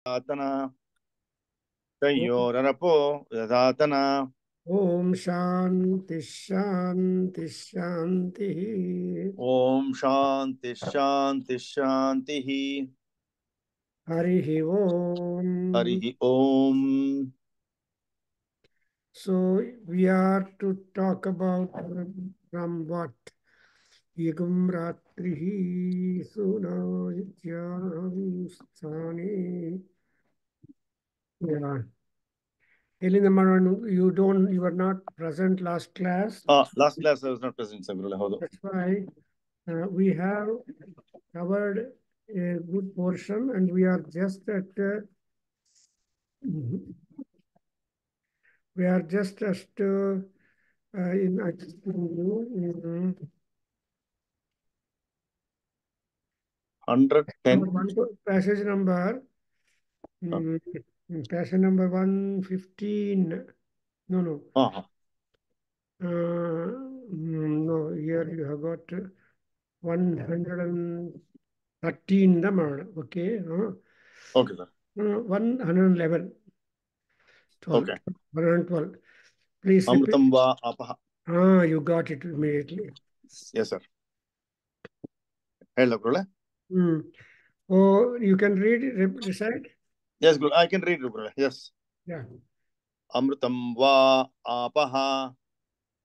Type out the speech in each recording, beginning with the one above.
Atana Tayorarapo Yatana Om Shanti Shanti Shanti Om Shanti Shanti Shanti Harihi Om. Harihi Om. So we are to talk about from what? Yagam Ratrihi Sunayam Sthani. Yeah. Elinamaran, you were not present last class. Last class I was not present, Sagurula. That's why we have covered a good portion and we are just at we are just in 110. passage number passage number 115. No. No, here you have got 113 the murder. Okay. Okay, sir. 111. 12. Okay. 112. Please repeat. Amritam va apaha. You got it immediately. Yes, sir. Hello, Gurula. Oh, you can read it, recite? Yes, Gurula. I can read, Gurula. Yes. Yeah. Amritam va apaha.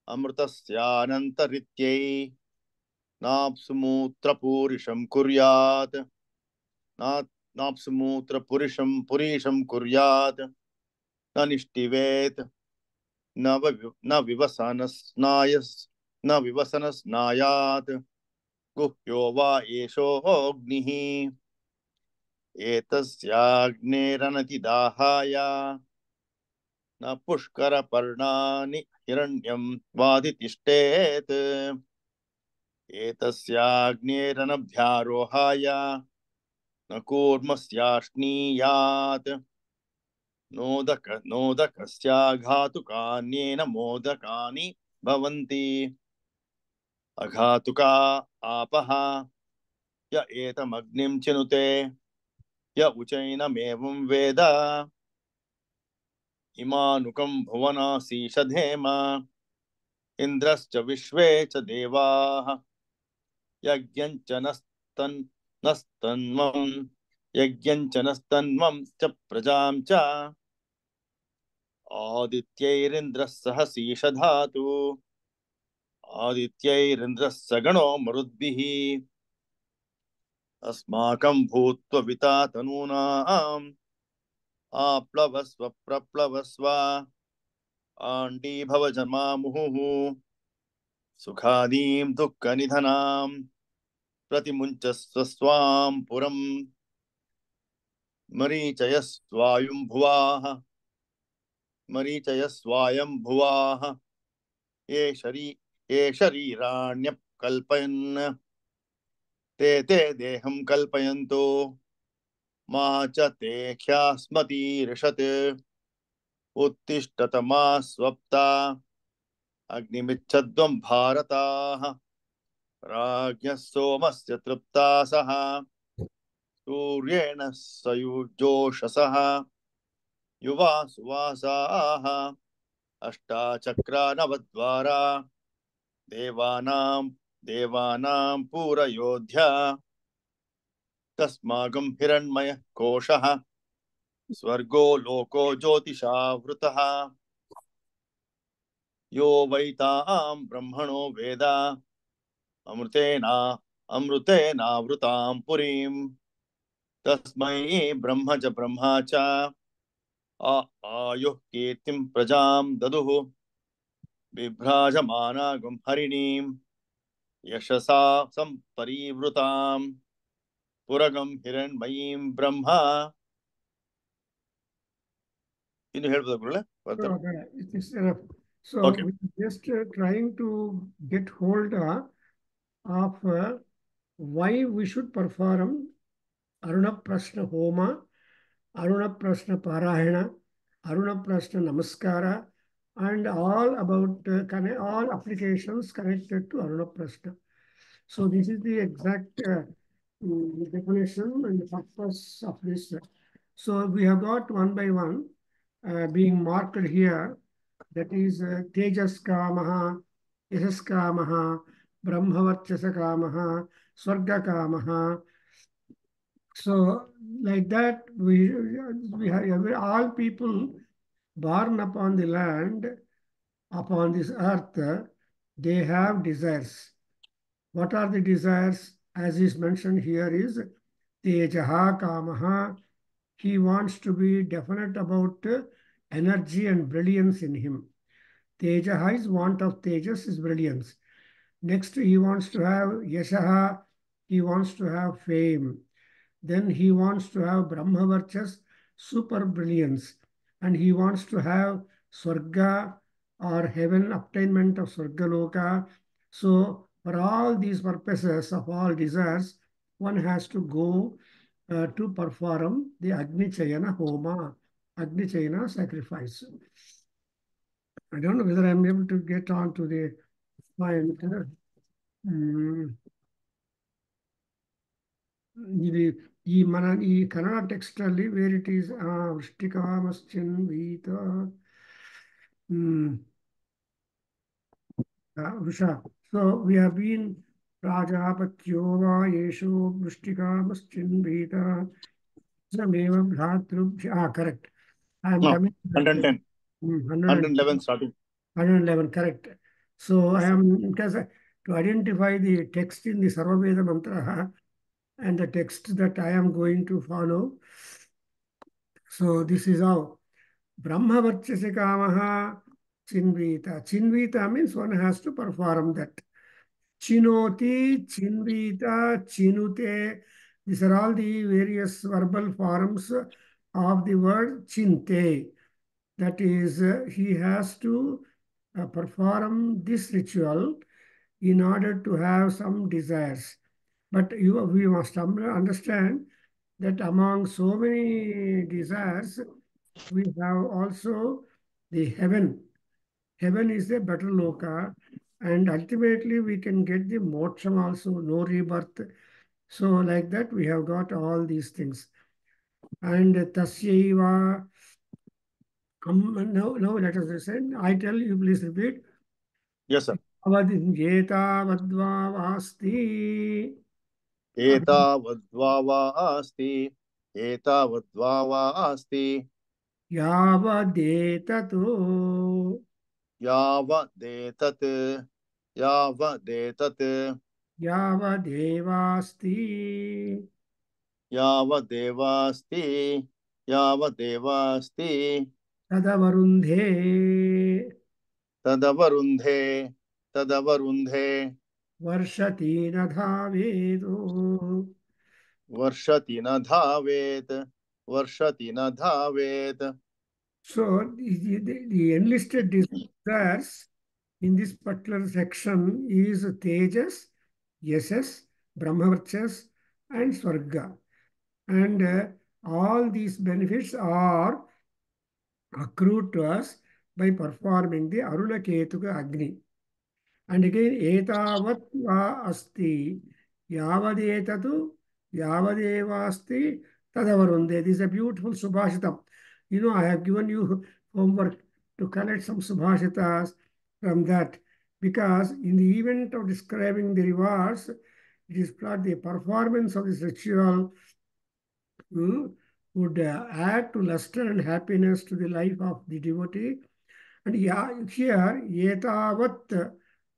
Amritasyanantarityai. Napsumutra purisham kuryat. Napsumutra purisham kuryat. Na nishtivet. Na vivasanasnayat. Guhyo va esho agnihi. Etasyagnairanatidahaya. Na pushkara parnani hiranyam vaditishtet. Etasyagnairanabhyarohaya. Na kurmasyashniyat. Nodakasya ghatukanena modakani bhavanti. Aghatuka apaha. Ya etamagnim chinute. Ya uchainam evam veda. Imanukam bhuvanasi shadhema. Indrascha vishve cha devaha. Yagyancha nastanvam. Yagyancha nastanvam cha prajam cha. Adityairindras sahasi shadhatu. Adityairindras sagano marudbihi. Asmakam bhutva vitatanunam. Aplavasva praplavasva. Andi bhavajama muhu. Sukhadim dukkha nidhanam. Pratimunchasva swam puram. Marichayasvayum bhuvaha. Marichayasvayam bhuvaha. Ye shariranyap kalpayan. Te deham kalpayanto. Ma cha te khyasmati rishate. Uttishtatama swapta. Agnimichhadvam bharataha. Rajya somasya triptasaha. Suryena sayujoshasah. Yuva suvasaha. Ashta chakra navadvara. Devanam pura yodhya. Tasmagam hiranmaya koshaha. Swargo loko jyotisha vrutaha. Yo vaitam brahmano veda. Amrutena vrutam purim. Tasmai brahma cha ayuh kirtim prajam daduhu. Vibhrajamana harinim. Yashasa samparivrutam. Puragam hiranmayim brahma. Can you help the Gurula? It is enough. So Okay. we're just trying to get hold of why we should perform Aruna Prashna Homa, Aruna Prashna Parayana, Aruna Prashna Namaskara, and all about all applications connected to Aruna Prashna. So this is the exact definition and the purpose of this So we have got one by one being marked here. That is Tejas Kamaha, Yashas Kamaha, Brahmavarchasa Kamaha, Swarga Kamaha. So like that, we have all people born upon the land, upon this earth, they have desires. What are the desires? As is mentioned here is Tejaha Kamaha. He wants to be definite about energy and brilliance in him. Tejaha is want of Tejas is brilliance. Next, he wants to have Yashaha. He wants to have fame. Then he wants to have Brahmavarchas, super brilliance. And he wants to have Swarga or heaven, obtainment of Swargaloka. So for all these purposes of all desires, one has to go to perform the Agni Chayana Homa, Agni Chayana sacrifice. I don't know whether I'm able to get on to the point. ఇది ఈ Kannada text ಅಲ್ಲಿ where it is వృష్టికామశ్చిన్ వీత వృష so we have been ప్రాజాపత్యో వా యేషు వృష్టికామశ్చిన్ వీత సమేవ భ్రాతృభ్య correct I'm No, coming 110. 111 starting. 111 correct. So I am because to identify the text in the Sarvaveda mantra and the text that I am going to follow. So this is how Brahmavarchasi Kamaha Chinvita. Chinvita means one has to perform that. Chinoti, Chinvita, Chinute. These are all the various verbal forms of the word Chinte. That is, he has to perform this ritual in order to have some desires. But we must understand that among so many desires, we have also the heaven. Heaven is a better loka, and ultimately we can get the moksham also, no rebirth. So like that, we have got all these things. And tasyaiva, now let us listen. I tell you, please repeat. Yes, sir. Avadinjeta vasti. एतावद्वा वा अस्ति एतावद्वा वा अस्ति यावदेततो यावदेतत् यावदेतत् यावदेवास्ति यावदेवास्ति यावदेवास्ति तदवरुन्धे तदवरुन्धे तदवरुन्धे वर्षति न धावेदो. वर्षति न धावेत् वर्षति न धावेत्. So the enlisted desires in this particular section is Tejas, Yasas, Brahmavarchas, and Swarga. And all these benefits are accrued to us by performing the Aruna Ketuka Agni. And again, etavat va asti, yavadetatu, yavadevasti, tadavarunde. This is a beautiful subhashitam. You know, I have given you homework to collect some subhashitas from that, because in the event of describing the rewards, it is thought the performance of this ritual would add to luster and happiness to the life of the devotee. And here, etavat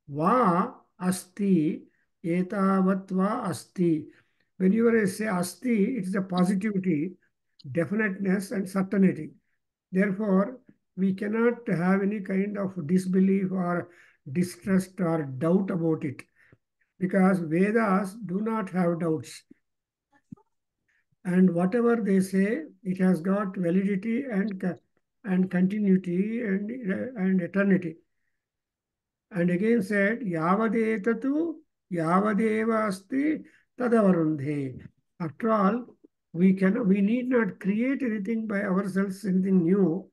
va asti, etavat va asti. Whenever I say asti, it is a positivity, definiteness, and certainty. Therefore, we cannot have any kind of disbelief or distrust or doubt about it, because Vedas do not have doubts. And whatever they say, it has got validity and continuity and eternity. And again said, Yavadetatu, Yavadeva asti, tadavarundhe. After all, we need not create anything by ourselves, anything new,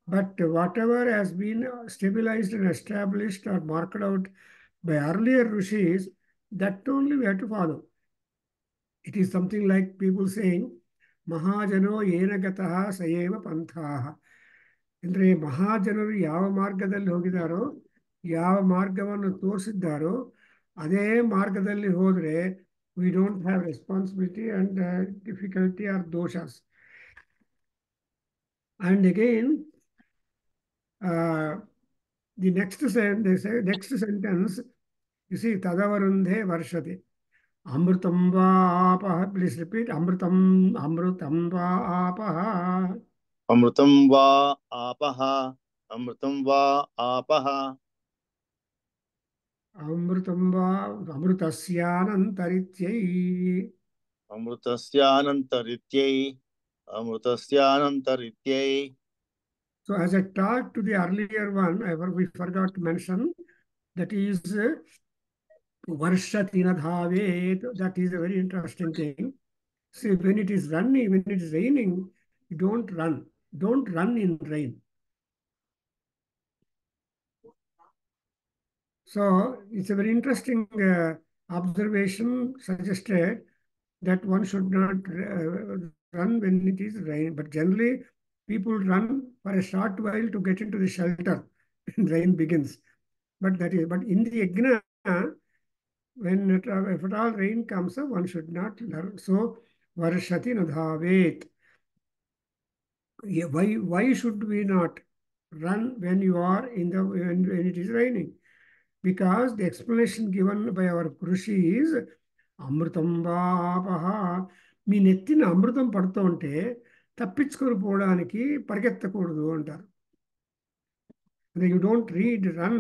but whatever has been stabilized and established or marked out by earlier rishis, that only we have to follow. It is something like people saying ಮಹಾಜನೋ ಏನ ಗತಃ ಸಯೇವ ಪಂಥಾಃ. ಅಂದರೆ ಮಹಾಜನರು ಯಾವ ಮಾರ್ಗದಲ್ಲಿ ಹೋಗಿದಾರೋ, ಯಾವ ಮಾರ್ಗವನ್ನು ತೋರಿಸಿದ್ದಾರೋ ಅದೇ ಮಾರ್ಗದಲ್ಲಿ ಹೋದರೆ we don't have responsibility and difficulty are ದೋಷಸ್. And again, the next sentence, you see, Tadavarundhe Varshate. Amrutam va apaha. Please repeat. Amrutam va apaha. अमृतं वा आपः अमृतं वा आपः Amrutam va amrutasyanantarityai. अमृतस्यानन्तरित्यै अमृतस्यानन्तरित्यै. So as I talked to the earlier one, we forgot to mention, that is Varshatina Dhavet. That is a very interesting thing. See, when it is running, when it is raining, you don't run. Don't run in rain. So it's a very interesting observation suggested that one should not run when it is rain. But generally, people run for a short while to get into the shelter when rain begins. But in the yajna, when if at all rain comes up, one should not learn. So varshati nadhavet. Why should we not run when you are when it is raining? Because the explanation given by our Rishi is అమృతం వాపహ. మీ నెత్తిన అమృతం పడుతూ ఉంటే తప్పించుకొని పోవడానికి పరిగెత్తకూడదు అంటారు. You don't run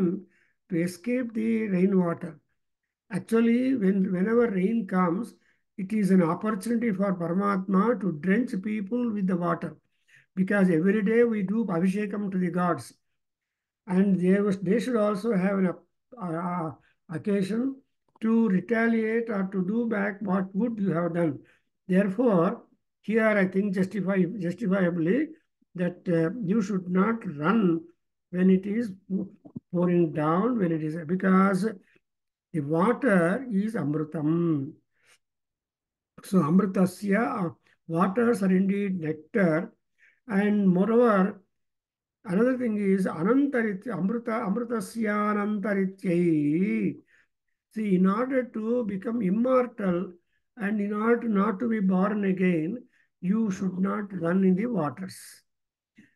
to escape the rainwater. Actually, whenever rain comes, it is an opportunity for Paramatma to drench people with the water. Because every day we do Abhishekam to the gods. And they should also have an occasion to retaliate or to do back what good you have done. Therefore, here I think justifiably that you should not run when it is pouring down, when it is, because the water is amrutam. So amrutasya, waters are indeed nectar, and moreover, another thing is anantaritya, amrutasyanantarityai. See, in order to become immortal and in order not to be born again, you should not run in the waters.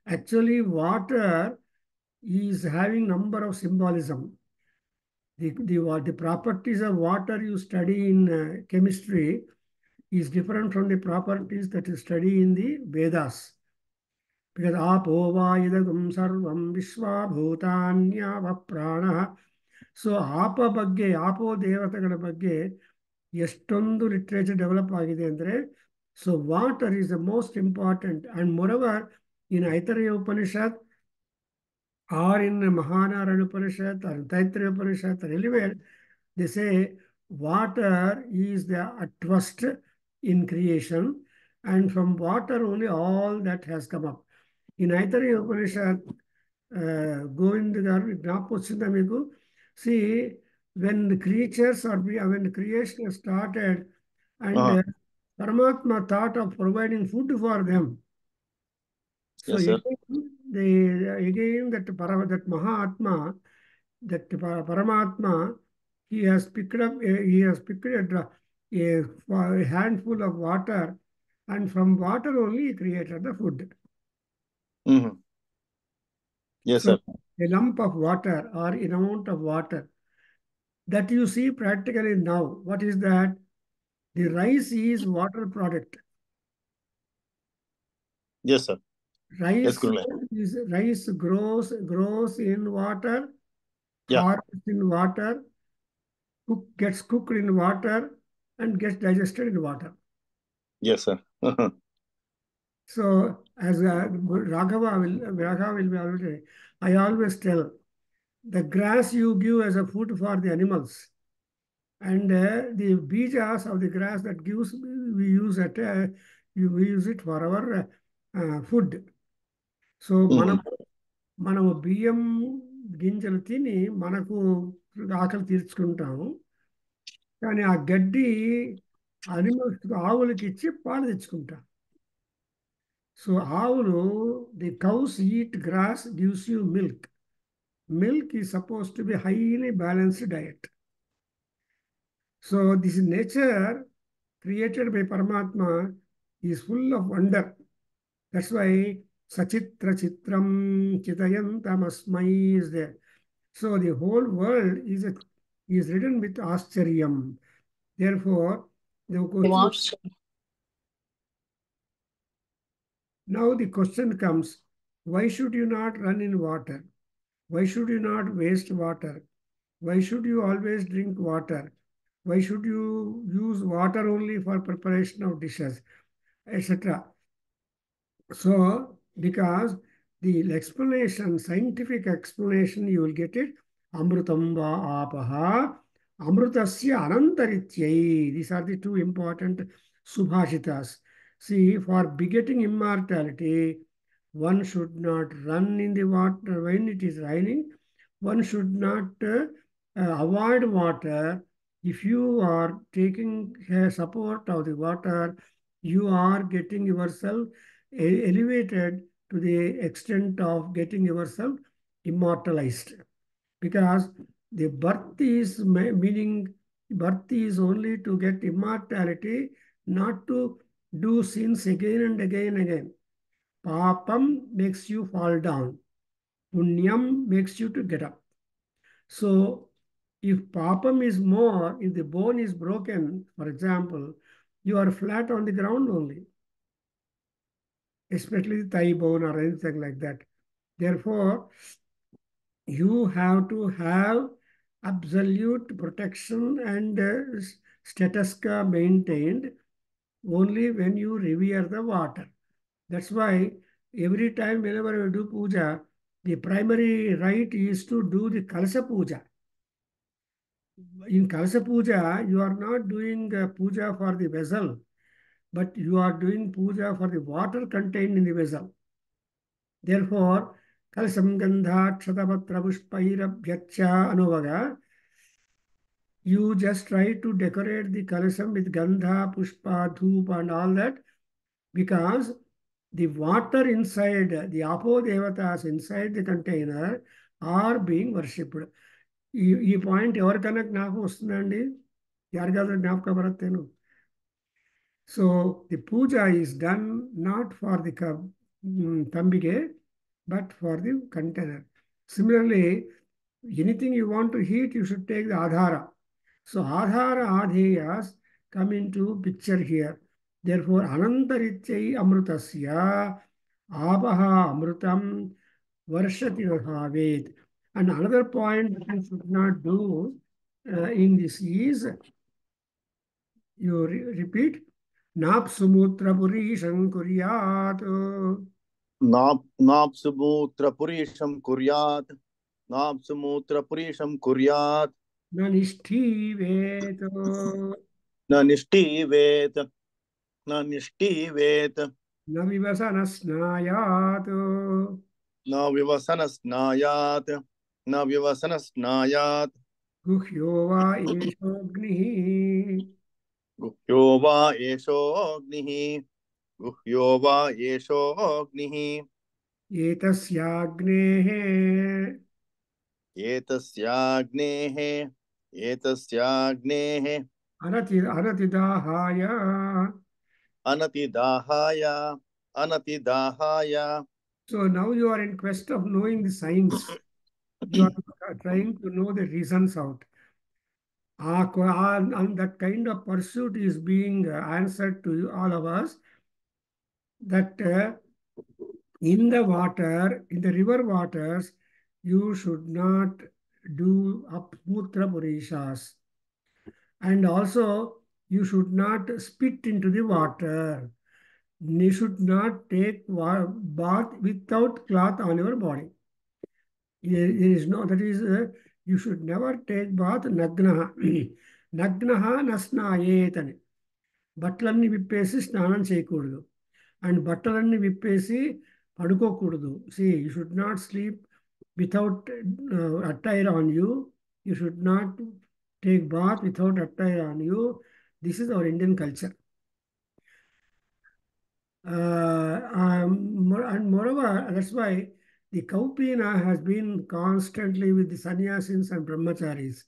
Actually, water is having number of symbolism. The properties of water you study in chemistry is different from the properties that you study in the Vedas. Because apo va idagam sarvam vishwa bhutanya prana. So ಆಪೋ ದೇವತೆಗಳ ಬಗ್ಗೆ ಎಷ್ಟೊಂದು literature develop ಆಗಿದೆ ಅಂದರೆ, so water is the most important. And moreover in Aitareya Upanishad or in Mahanarayana Upanishad or Taittiriya Upanishad or anywhere, they say water is the utmost in creation, and from water only all that has come up. In Aitareya Upanishad, Govinda garu జ్ఞాపకొచ్చిందా మీకు? See, when the creatures or when the creation started, and Paramatma thought of providing food for them. So Yes, sir. again that Mahatma, that Paramatma, he has picked a handful of water, and from water only he created the food. Mm-hmm. Yes, So sir. a lump of water or an amount of water that you see practically now. What is that? The rice is water product. Yes, sir. Yes, Gurulai. Rice grows in water, Yeah. harvest in water, gets cooked in water, and gets digested in water. Yes, sir. So as Raghava will be already, I always tell, the grass you give as a food for the animals, and the bijas of the grass that gives, we use it for our food. So మనము బియ్యం గింజలు తిని మనకు ఆకలి తీర్చుకుంటాము, కానీ ఆ గడ్డి ఆవులకి ఇచ్చి పాలు తెచ్చుకుంటాం. So ఆవులు, the cows eat grass, gives you milk. Milk is supposed to be highly balanced diet. So this nature created by Paramatma is full of wonder. That's why Sachitra Chitram Chitayantamasmai is there. So the whole world is written with Ascharyam. Therefore, the question, now the question comes, why should you not run in water? Why should you not waste water? Why should you always drink water? Why should you use water only for preparation of dishes, etc.? So, because the explanation, scientific explanation, you will get it. Amrutam va apaha, amrutasya anantarityai. These are the two important subhashitas. See, for begetting immortality, one should not run in the water when it is raining. One should not avoid water. If you are taking support of the water, you are getting yourself elevated to the extent of getting yourself immortalized. Because the birth is meaning, birth is only to get immortality, not to do sins again and again and again. Papam makes you fall down. Punyam makes you to get up. So if papam is more, if the bone is broken, for example, you are flat on the ground only, especially the thigh bone or anything like that. Therefore, you have to have absolute protection and status quo maintained only when you revere the water. That's why every time whenever you do puja, the primary rite is to do the Kalsa puja. In Kalsa puja, you are not doing puja for the vessel, but you are doing puja for the water contained in the vessel. Therefore, Kalsam Gandha Kshatapatra Pushpairabhyacha Anuvaga, you just try to decorate the Kalasam with Gandha, Pushpa, Dhupa and all that, because the water inside, the Apo Devatas inside the container are being worshipped. ఈ point ఎవరికైనా జ్ఞాపకం వస్తుందండి? యారికాದ್ರೂ జ్ఞాపకం బರುತ್ತೇನು? So the puja is done not for the tambige, but for the container. Similarly, anything you want to heat, you should take the adhara. So adhara adheyas come into picture here. Therefore, anantarityai amrutasya apaha amrutam varshati bhavet. And another point that you should not do in this is, you repeat, napsumutra purisham kuryat. नाप्सुमूत्रपुरीशं कुर्यात् नाप्सुमूत्रपुरीशं कुर्यात् Na nishtivet. न निष्ठीवेत् न निष्ठीवेत् न विवसनस्नायात्. न विवसनस्नायात् न विवसनस्नायात् गुह्यो वा एषोऽग्निः. गुह्यो वा एषोऽग्निः गुह्यो वा एषोऽग्निः एतस्याग्नेः एतस्याग्नेः एतस्याग्नेः अनतिदाहाय. अनतिदाहाय अनतिदाहाय. So now you are in quest of knowing the science. You are trying to know the reasons out. And that kind of pursuit is being answered to all of us, that in the water, in the river waters, you should not do apmutra purishas. And also, you should not spit into the water. You should not take bath without cloth on your body. There is no, that is, you should never take bath nagnaha. Nagnaha nasnayet అని. బట్టలన్నీ విప్పేసి స్నానం చేయకూడదు. And బట్టలన్నీ విప్పేసి పడుకోకూడదు. See, you should not sleep without attire on you. You should not take bath without attire on you. This is our Indian culture. And moreover, that's why the Kaupina has been constantly with the sannyasins and brahmacharis.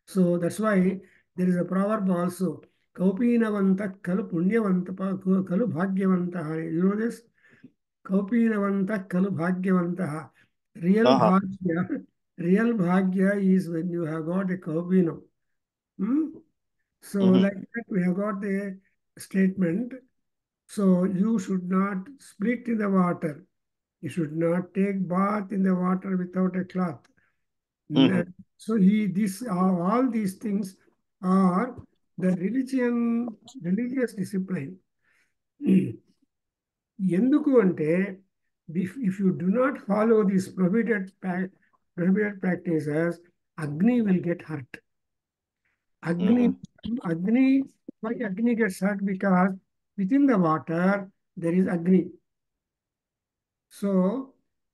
So that's why there is a proverb also. Kaupinavanta kalu punyavanta kalu bhagyavantaha. You know this? Kaupinavanta kalu bhagyavantaha. Real Uh-huh. bhagya, real bhagya is when you have got a kaupinam. Hmm? So Mm-hmm. like that we have got a statement. So you should not split in the water. You should not take bath in the water without a cloth. Mm-hmm. So all these things are the religious discipline. ఎందుకు అంటే if you do not follow these prohibited practices, Agni will get hurt. Agni, Mm-hmm. Agni, why Agni gets hurt? Because within the water there is Agni. So,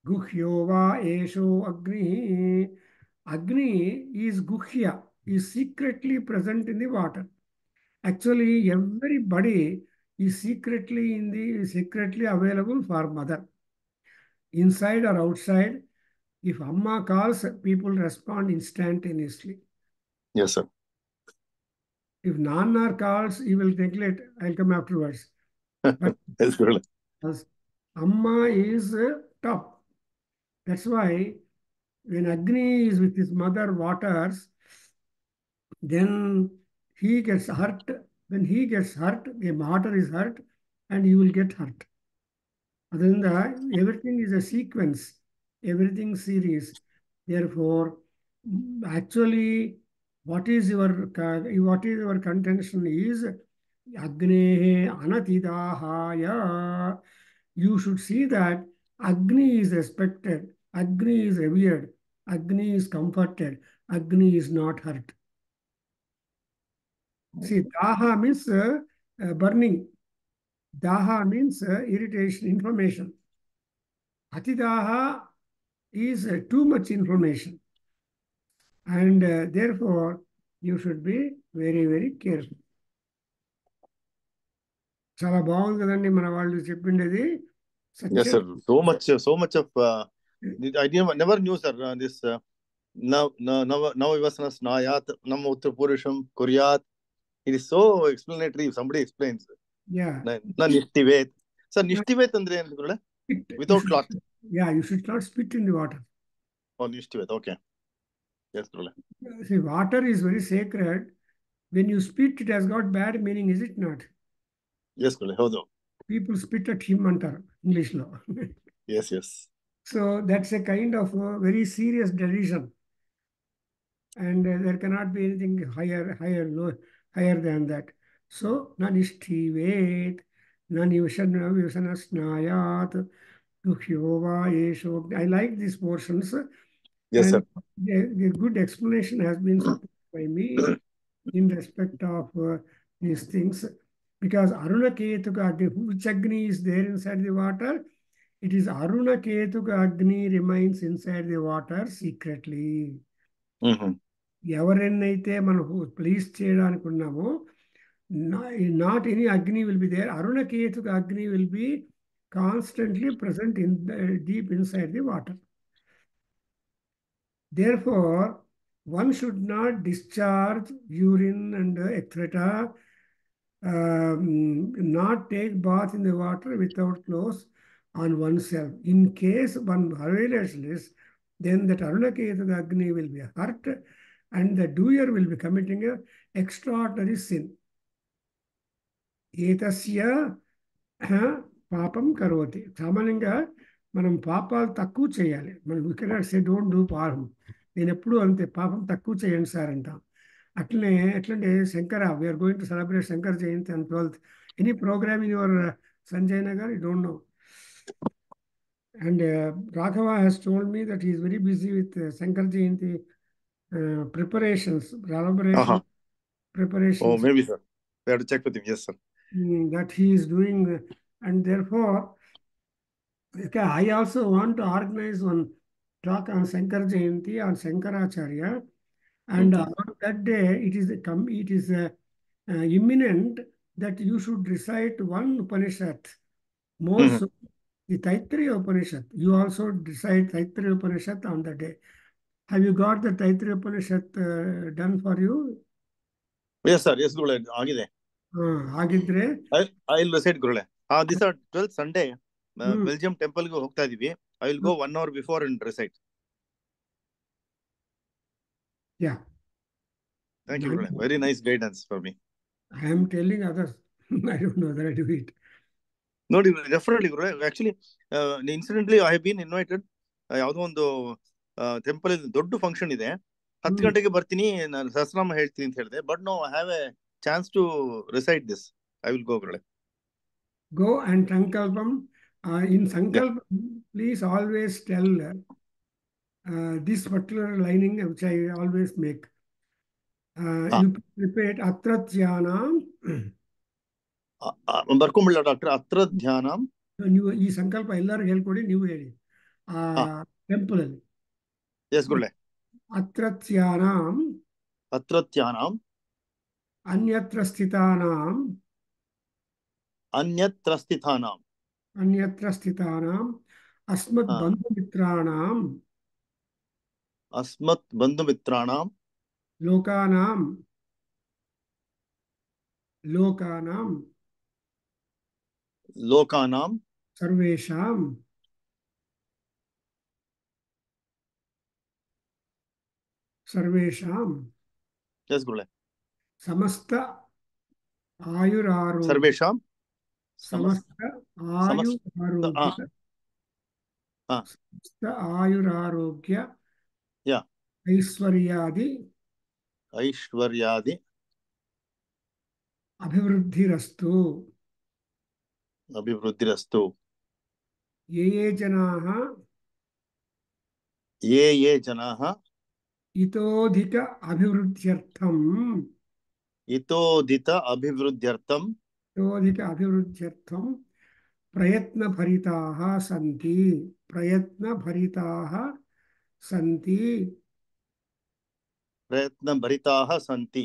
Guhyo va esho Agni. Agni is Guhya, is secretly present in the water. Actually, everybody is secretly available for mother. Inside or outside, if Amma calls, people respond instantaneously. Yes, sir. If Nana calls, he will neglect, I'll come afterwards. But Yes, Gurula. as Amma is top. That's why when Agni is with his mother waters, then he gets hurt. When he gets hurt, the water is hurt and he will get hurt. Other than that, everything is a sequence, everything series. Therefore, actually, what is your contention is Agnehe Anatidahaya. You should see that Agni is respected, Agni is revered, Agni is comforted, Agni is not hurt. See, Daha means burning. Daha means irritation, information. Atidaha is too much information. And therefore, you should be very, very careful. చాలా బాగుంది కదండి మన వాళ్ళు చెప్పిండేది Yes, Satyam. sir. So much of I never knew, sir. This now Vivasana Snayat Nam Uttar Purusham Kuryat. It is so explanatory. If somebody explains. Yeah. Na Nishtivet. Sir, Nishtivet andre ಏನು Gurula? Without cloth. Yeah, you should not spit in the water. Oh, Nishtivet. Okay. Yes, Gurula. See, water is very sacred. When you spit, it has got bad meaning, is it not? Yes, Gurula. ಹೌದು. People spit at him ಅಂತಾರೆ English law. Yes, yes. So that's a kind of very serious derision. And there cannot be anything higher than that. So, nanishtivet, nanivishana snayat, duhyova yesho. I like these portions. Yes, And sir. the good explanation has been supported by me in respect of these things. Because Aruna Ketuka Agni, which Agni is there inside the water? It is Aruna Ketuka Agni remains inside the water secretly. Mm-hmm. ఎవరెన్నైతే మనం please చేయడానికి ఉన్నామో not any అగ్ని will be there అరుణకేతుక అగ్ని will be constantly present in deep inside the water. Therefore, one should not discharge urine and etc. Not take bath in the water without clothes on oneself. In case one violates this, then that Arunaketa Agni will be hurt and the doer will be committing an extraordinary sin. Etasya papam karoti. సామాన్యంగా మనం పాపాలు తక్కువ చేయాలి. మనం we cannot say don't do harm. నేను ఎప్పుడు అంతే పాపం తక్కువ చేయండి సార్ అంటాం. అట్లనే ఎట్లంటే Shankara we are going to celebrate Shankar Jayanti on 12th. Any program in your Sanjay Nagar? You don't know. And Raghava has told me that he is very busy with Shankar Jayanti preparations, preparations. Oh, maybe, sir. We have to check with him. Yes, sir. That he is doing. And therefore, I also want to organize one talk on Shankar Jayanti on Shankaracharya. And on that day, it is imminent that you should recite one Upanishad More Mhm. so, the Taittiriya Upanishad, you also recite Taittiriya Upanishad on the day. Have you got the Taittiriya Upanishad done for you? Yes, sir. Yes, Gurule. ಆಗಿದೆ. ಹಾಗಿದ್ರೆ I'll recite, Gurule. This are 12th Sunday. Hmm Belgium temple ಗೆ ಹೋಗ್ತಾ ಇದೀವಿ. I will go 1 hour before and recite. Yeah. Thank you, Gurule. Very nice guidance for me. I am telling others. I don't know that I do it. ನೋಡಿ, definitely Guru. Actually incidentally I have been invited. ಯಾವುದೋ ಒಂದು temple ದೊಡ್ಡ function ಇದೆ, 10 ಗಂಟೆಗೆ ಬರ್ತೀನಿ, ನಾನು ಸಹಸ್ರನಾಮ ಹೇಳ್ತೀನಿ ಅಂತ ಹೇಳಿದೆ. But no, I have a chance to reside this. I will go, ಗುರುಳೆ. Go and Sankalpam. In Yeah. Sankalpam, please always tell this particular lining, which I always make. You repeat Atratyanam. ಬರ್ಕೊಂಬಿಡ್ಲ doctor? ಅತ್ರ ಧ್ಯಾನ. ನೀವು ಈ ಸಂಕಲ್ಪ ಎಲ್ಲರಿಗೂ ಹೇಳ್ಕೊಡಿ, ನೀವು ಹೇಳಿ ಟೆಂಪಲ್ ಅಲ್ಲಿ. ಎಸ್ ಗುರುಳೆ. ಅತ್ರತ್ಯಾನಾಂ ಅತ್ರತ್ಯಾನಾಂ ಅನ್ಯತ್ರ ಸ್ಥಿತಾನಾಂ ಅನ್ಯತ್ರ ಸ್ಥಿತಾನಾಂ ಅನ್ಯತ್ರ ಸ್ಥಿತಾನಾಂ ಅಸ್ಮತ್ ಬಂಧುಮಿತ್ರಾಣಾಂ ಅಸ್ಮತ್ ಬಂಧುಮಿತ್ರಾಣಾಂ ಲೋಕಾನಾಂ ಲೋಕಾನಾಂ ಲೋಕಾನಾಂ ಸರ್ವೇಷಾಂ ಸರ್ವೇಷಾಂ ಎಸ್ ಗುರುಳೆ. ಸಮಸ್ತ ಆಯುರಾರೋಗ್ಯ ಸರ್ವೇಷಾಂ ಸಮಸ್ತ ಆಯುರಾರೋಗ್ಯ ಸಮಸ್ತ ಆಯುರಾರೋಗ್ಯ ಐಶ್ವರ್ಯಾದಿ ಐಶ್ವರ್ಯಾದಿ ಅಭಿವೃದ್ಧಿರಸ್ತು. ಅಭಿವೃದ್ಧಿರಸ್ತು. ಯೇ ಯೇ ಜನಾಃ ಯೇ ಯೇ ಜನಾಃ ಇತೋಧಿಕ ಅಭಿವೃದ್ಧ್ಯರ್ಥಂ ಇತೋದಿತ ಅಭಿವೃದ್ಧ್ಯರ್ಥಂ ಇತೋಧಿಕ ಅಭಿವೃದ್ಧ್ಯರ್ಥಂ ಪ್ರಯತ್ನಭರಿತಾಃ ಸಂತಿ ಪ್ರಯತ್ನಭರಿತಾಃ ಸಂತಿ ಪ್ರಯತ್ನಭರಿತಾಃ ಸಂತಿ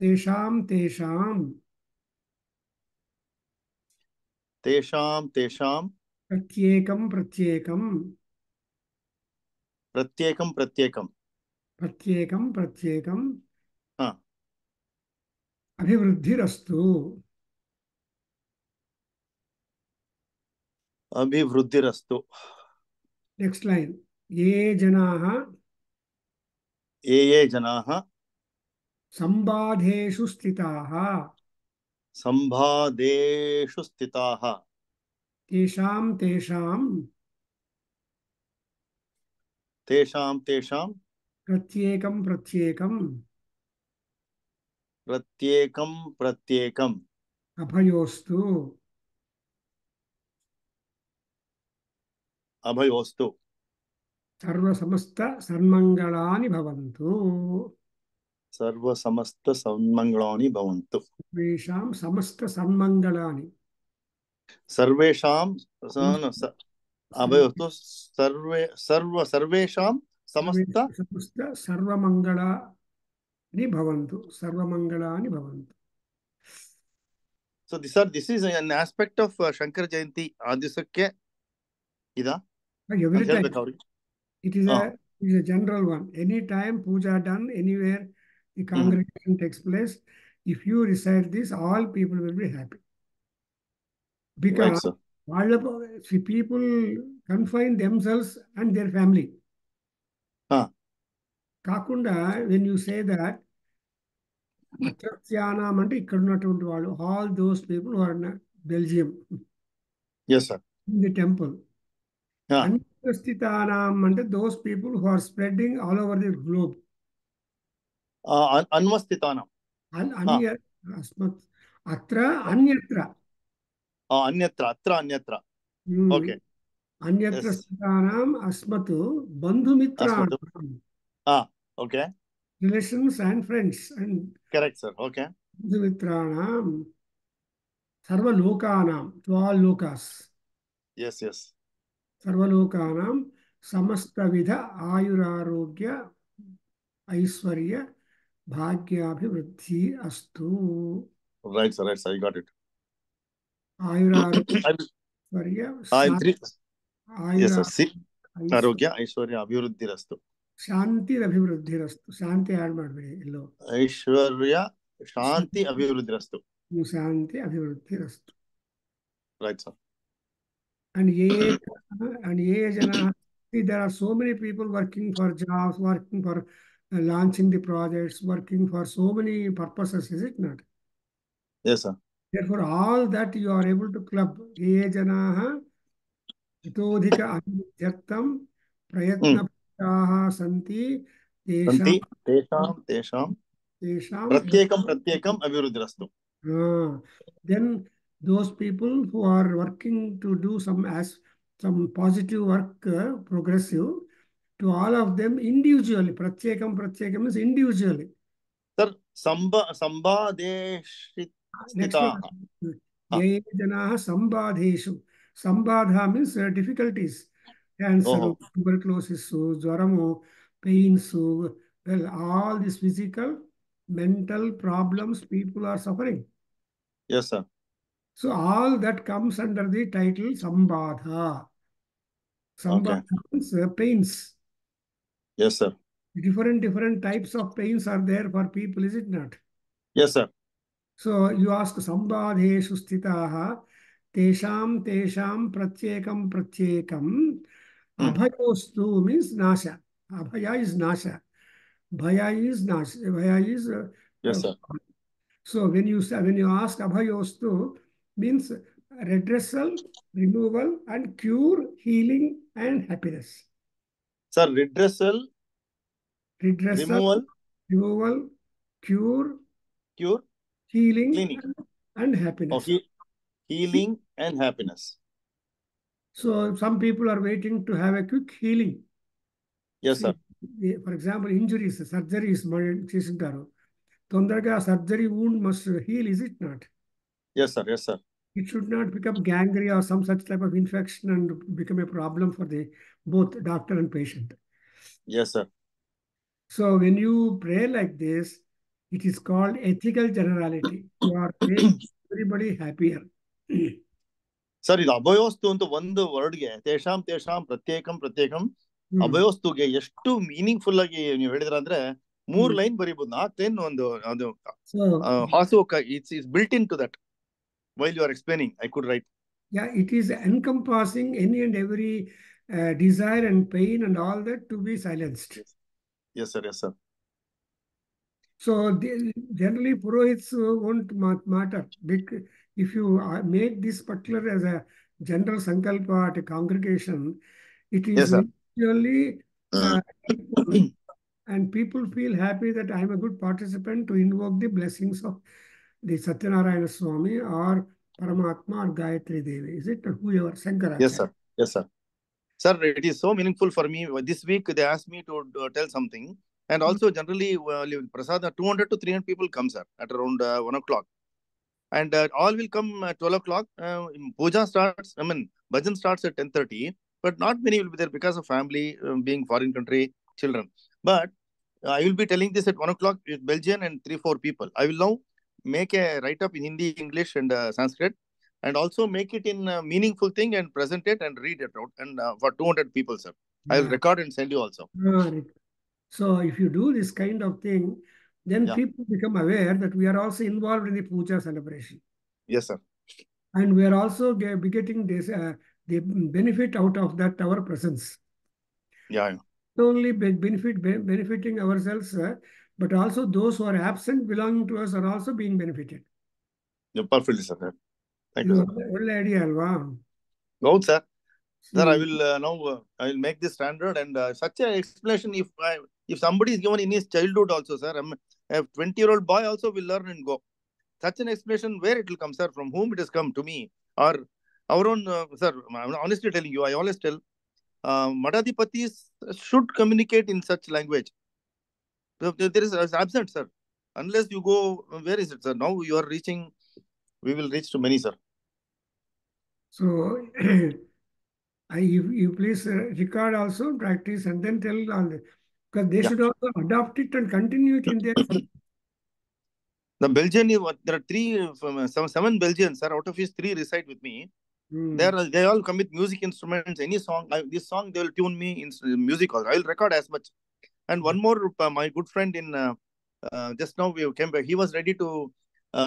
ತೇಷಾಂ ತೇಷಾಂ ತೇಷಾಂ ತೇಷಾಂ ಪ್ರತ್ಯೇಕಂ ಪ್ರತ್ಯೇಕಂ ಪ್ರತ್ಯೇಕಂ ಪ್ರತ್ಯೇಕಂ ಪ್ರತ್ಯೇಕಂ ಪ್ರತ್ಯೇಕಂ ಹಾ ಅಭಿವೃದ್ಧಿರಸ್ತು. ಅಭಿವೃದ್ಧಿರಸ್ತು. Next line. ಯೇ ಜನಾಃ ಯೇ ಯೇ ಜನಾಃ ಸಂಬಾಧೇಷು ಸ್ಥಿತಾಃ ಸಂಬಾಧೇಷು ಸ್ಥಿತಾಃ ತೇಷಾಂ ತೇಷಾಂ ತೇಷಾಂ ತೇಷಾಂ ಪ್ರತ್ಯೇಕಂ ಪ್ರತ್ಯೇಕಂ ಪ್ರತ್ಯೇಕಂ ಪ್ರತ್ಯೇಕಂ ಅಭಯೋಸ್ತು ಅಭಯೋಸ್ತು. ಸರ್ವ ಸಮಸ್ತ ಸನ್ಮಂಗಳಾನಿ ಭವಂತು. ಸರ್ವ ಸಮಸ್ತ ಸನ್ಮಂಗಳಾನಿ ಭವಂತು. ಸರ್ವೇಷಾಂ ಸಮಸ್ತ ಸನ್ಮಂಗಳಾನಿ. ಸರ್ವೇಷಾಂ ಅಭಯೋಸ್ತು. ಸರ್ವೇಷಾಂ ಸಮಸ್ತ ಸಮಸ್ತ ಸರ್ವಮಂಗಳಾನಿ ಭವಂತು. ಸರ್ವಮಂಗಳಾನಿ ಭವಂತು. So this is an aspect of Shankar Jayanti. ಆ ದಿವಸಕ್ಕೆ ಇದಾ Every time. ಅವ್ರಿಗೆ? It is a general one. Anytime puja done, anywhere the congregation takes place, if you recite this, all people will be happy. Because people confine themselves and their family. Kakunda, when you say that, Atratyanam ante ikkadunnatundu vallu, all those people who are in Belgium. Yes, sir. In the temple. Anvasthitanam ante those people who are spreading all over the globe. ಅನ್ವಸ್ಥಿತಾನಂ. ಅತ್ರ ಅನ್ಯತ್ರ. ಅನ್ಯತ್ರ ಅತ್ರ ಅನ್ಯತ್ರ. Okay. ಅನ್ಯತ್ರ ಸ್ಥಿತಾನಾಂ ಅಸ್ಮತ್ ಬಂಧುಮಿತ್ರಾಣಾಂ. Okay. Relations and friends and correct, sir. Okay. ಬಂಧುಮಿತ್ರಾಣಾಂ ಸರ್ವಲೋಕಾನಾಂ, to all lokas. Yes, yes. ಸರ್ವಲೋಕಾನಾಂ ಸಮಸ್ತವಿಧ ಆಯುರಾರೋಗ್ಯ ಐಶ್ವರ್ಯ ಭಾಗ್ಯಾಭಿವೃದ್ಧಿ ಅಸ್ತು. Right, sir. Right, sir. I got it. ಆಯುರಾರೋಗ್ಯ Three. Yes, sir. See, Aishwarya, Arogya, Aishwarya, Abhiruddhirastu. ಶಾಂತಿ ಅಭಿವೃದ್ಧಿರಸ್ತು. ಶಾಂತಿ ಆಡ್ ಮಾಡಬೇಡಿ ಎಲ್ಲೋ. Aishwarya, Shanti, Abhiruddhirastu. ಶಾಂತಿ ಅಭಿವೃದ್ಧಿರಸ್ತು. Right, sir. And ye jana, see, there are so many people working for jobs, working for launching the projects, working for so many purposes, is it not? Yes, sir. Therefore, all that you are able to club. Ye jana hitodhika abhivyaktam prayatna santi Santi, tesham Pratyekam, Abhiruddhirastu. Then those people who are working to do some positive work, progressive, to all of them individually. Pratyekam is individually. Sir, Sambadeshita. Ye janaha sambadheshu. Sambadha means difficulties. Cancer, tuberculosis, jwaramu, pains, well, all these physical, mental problems people are suffering. Yes, sir. So all that comes under the title Sambadha. Sambadha means pains. Yes, sir. Different types of pains are there for people, is it not? Yes, sir. So you ask Sambadheshu sthitaha tesham pratyekam abhayostu means nasha. Abhaya is nasha. Bhaya is nasha. Bhaya is Yes, sir. So when you ask abhayostu means redressal, removal, and cure, healing, and happiness. Sir, redressal, removal, cure, healing, cleaning, and happiness. Healing and happiness. So some people are waiting to have a quick healing. Yes, sir. For example, injuries, surgeries, Tondarga surgery wound must heal, is it not? Yes, sir. Yes, sir. It should not become gangrene or some such type of infection and become a problem for both doctor and patient. Yes, sir. So when you pray like this, it is called ethical generality. You are making everybody happier. Sir, ಇದು ಅಭಯೋಸ್ತು ಅಂತ ಒಂದು ವರ್ಡ್ಗೆ ತೇಷಾಂ ಪ್ರತ್ಯೇಕಂ ಅಭಯೋಸ್ತುಗೆ ಎಷ್ಟು meaningful ಆಗಿ ನೀವು ಹೇಳಿದ್ರ ಅಂದ್ರೆ 3 line ಬರೀಬಹುದು, 4 line ಒಂದು ಅದು ಹಾಸು it's built into that. While you are explaining, I could write. Yeah, it is encompassing any and every desire and pain and all that to be silenced. Yes, sir. Yes, sir. So generally Purohits won't matter. If you make this particular as a general sankalpa at a congregation, it is usually and people feel happy that I am a good participant to invoke the blessings of the Satyanarayana Swami or Paramatma or Gayatri Devi. Is it whoever? Shankaracharya. Yes, sir. Yes, sir. Sir, it is so meaningful for me. This week they asked me to tell something. And also generally Prasad, 200 to 300 people come, sir, at around 1 o'clock. And all will come at 12 o'clock. Puja starts, bhajan starts at 10:30. But not many will be there because of family, being foreign country, children. But I will be telling this at 1 o'clock with Belgian and 3-4 people. I will now make a write-up in Hindi, English and Sanskrit. And also make it in a meaningful thing and present it and read it out. And for 200 people, sir. I will record and send you also. So if you do this kind of thing, then people become aware that we are also involved in the puja celebration. Yes, sir. And we are also getting this, the benefit out of that, our presence. Yeah. Not only benefiting ourselves, but also those who are absent belonging to us are also being benefited. Yeah, perfectly, sir. Thank you, sir. Good idea, alva. Good, sir. Sir, I will now I will make this standard and such an explanation. If somebody is given in his childhood also, sir, a 20-year-old boy also will learn and go. Such an explanation, where it will come, sir? From whom it has come? To me or our own, sir? I'm honestly telling you, I always tell Madhadipatis should communicate in such language. There is absent, sir. Unless you go, where is it, sir? Now you are reaching. We will reach to many, sir. So. You please record also, practice, and then tell all that. Because they should also adopt it and continue it in their... The Belgian, there are 7 Belgians, sir. Out of his 3 reside with me. They all come with music instruments. Any song, this song they will tune me in music. Also, I will record as much. And one more, my good friend in just now we came back. He was ready to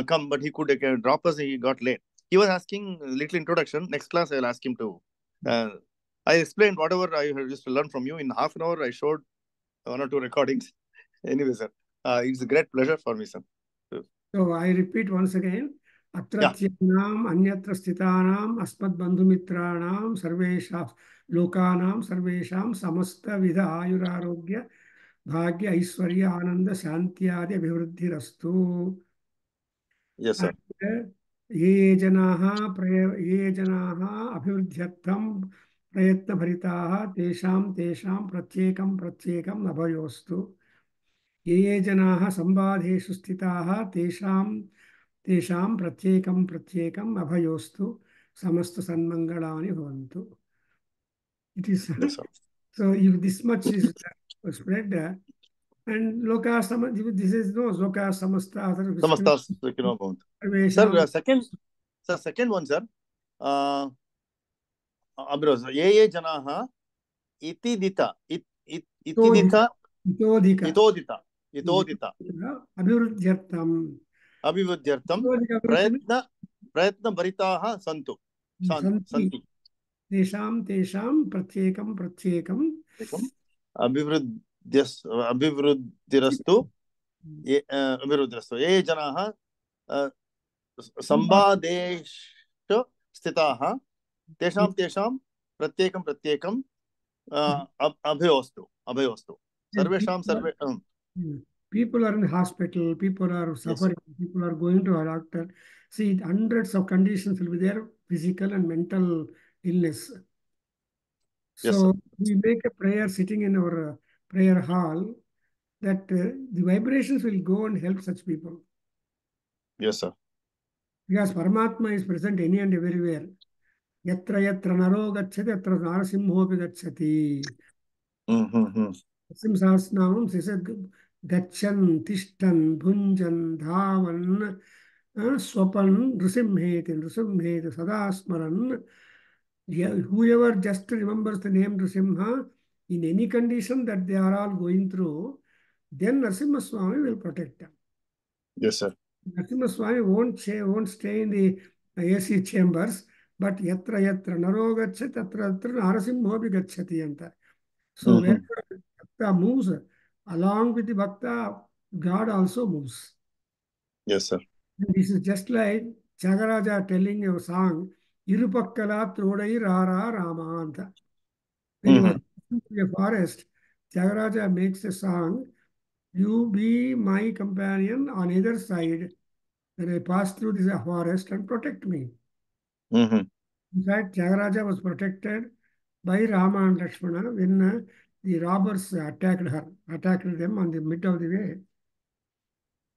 come, but he could drop us. He got late. He was asking a little introduction. Next class, I will ask him to. I explained whatever I used to learn from you in half an hour. I showed one or two recordings. Anyway, sir, it's a great pleasure for me, sir. So I repeat once again. Yeah. Atratyanaam anyatra sthitanaam asmadbandhumitranaam sarvesham lokanaam sarvesham samasta vidha ayurarogya bhagya aishwarya ananda shantyadi abhivruddhirastu. Yes, sir. ये जनाः अभिवृद्ध्यर्थं प्रयत्नभरिताः तेषां प्रत्येकम् अभयोस्तु। ये जनाः संवादेषु स्थिताः तेषां प्रत्येकम् अभयोस्तु। समस्त सन्मंगलानि भवन्तु. It is Yes, sir. so if this much is spread and loka this is no loka samasta Samastas, sir. Second one, sir. ये जनाः इतिदिता अभिवृद्ध्यर्थं प्रयत्नभरिताः सन्ति तेषां प्रत्येकम् अभिवृद्धिरस्तु ये जनाः संवादेषु स्थिताः तेषां प्रत्येकम् अभयोस्तु सर्वेषां सर्वे People are in hospital, people are suffering, yes. People are going to a doctor. See, hundreds of conditions will be there, physical and mental illness. So yes, we make a prayer sitting in our prayer hall that the vibrations will go and help such people. Yes, sir. Because Paramatma is present any and everywhere. Yatra yatra naro gacchati yatra narasimhopi gacchati. Simsasnam says Gachan, Tishtan, Bhunjan, Dhavan, Swapan, Nrusimhet, Sadasmaran. Whoever just remembers the name Nrisimha, in any condition that they are all going through, then Narasimha Swami will protect them. Yes, sir. Narasimha Swami won't stay in the AC chambers, but yatra yatra naro gacchati, tatra tatra narasimhopi gacchati anta. So wherever Bhakta moves, along with the Bhakta, God also moves. Yes, sir. And this is just like Tyagaraja telling a song, Irupakkala Trodai Rara Ramanta. When he was in a forest, Tyagaraja makes a song, you be my companion on either side when I pass through this forest and protect me. In fact, Tyagaraja was protected by Rama and Lakshmana when the robbers attacked them on the mid of the way.